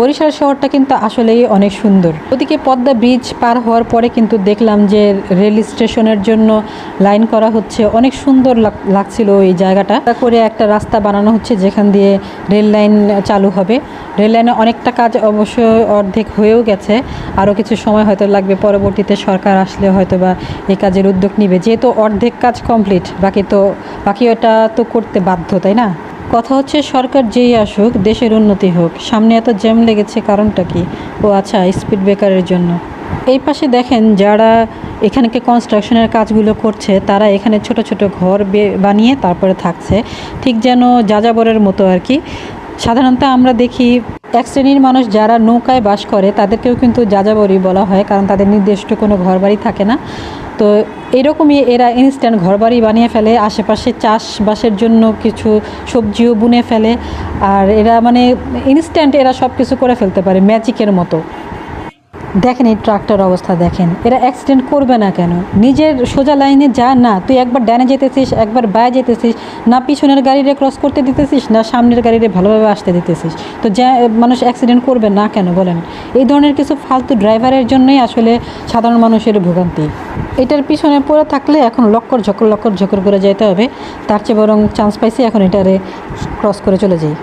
বরিশাল শহরটা কিন্তু আসলেই অনেক সুন্দর। ওদিকে পদ্মা ব্রিজ পার হওয়ার পরে কিন্তু দেখলাম যে রেল স্টেশনের জন্য লাইন করা হচ্ছে, অনেক সুন্দর লাগছিল ওই জায়গাটা। করে একটা রাস্তা বানানো হচ্ছে যেখান দিয়ে রেল লাইন চালু হবে। রেল লাইনে অনেকটা কাজ অবশ্য অর্ধেক হয়েও গেছে, আরও কিছু সময় হয়তো লাগবে। পরবর্তীতে সরকার আসলে হয়তো বা এই কাজের উদ্যোগ নিবে, যেহেতু অর্ধেক কাজ কমপ্লিট, বাকি ওটা তো করতে বাধ্য, তাই না? কথা হচ্ছে সরকার যেই আসুক দেশের উন্নতি হোক। সামনে এত জ্যাম লেগেছে, কারণটা কি? ও আচ্ছা, স্পিড ব্রেকারের জন্য। এই পাশে দেখেন যারা এখানকে কনস্ট্রাকশনের কাজগুলো করছে তারা এখানে ছোট ছোট ঘর বানিয়ে তারপরে থাকছে, ঠিক যেন যাযাবরের মতো আর কি। সাধারণত আমরা দেখি এক শ্রেণীর মানুষ যারা নৌকায় বাস করে তাদেরকেও কিন্তু যাযাবরই বলা হয়, কারণ তাদের নির্দিষ্ট কোনো ঘরবাড়ি থাকে না। তো এরকমই এরা ইনস্ট্যান্ট ঘরবাড়ি বানিয়ে ফেলে, আশেপাশে চাষবাসের জন্য কিছু সবজিও বুনে ফেলে, আর এরা মানে ইনস্ট্যান্ট এরা সব কিছু করে ফেলতে পারে ম্যাজিকের মতো। দেখেন এই ট্রাকটার অবস্থা দেখেন, এরা অ্যাক্সিডেন্ট করবে না কেন? নিজের সোজা লাইনে যা না, তুই একবার ডানে যেতেছিস, একবার বায়ে যেতেছিস, না পিছনের গাড়িরে ক্রস করতে দিতেছিস, না সামনের গাড়িরে ভালোভাবে আসতে দিতেছিস, তো যা মানুষ অ্যাক্সিডেন্ট করবে না কেন বলেন? এই ধরনের কিছু ফালতু ড্রাইভারের জন্যই আসলে সাধারণ মানুষের ভোগান্তি। এটার পিছনে পড়ে থাকলে এখন লক্কর ঝকর করে যেতে হবে, তার চেয়ে বরং চান্স পাইছি এখন এটারে ক্রস করে চলে যাই।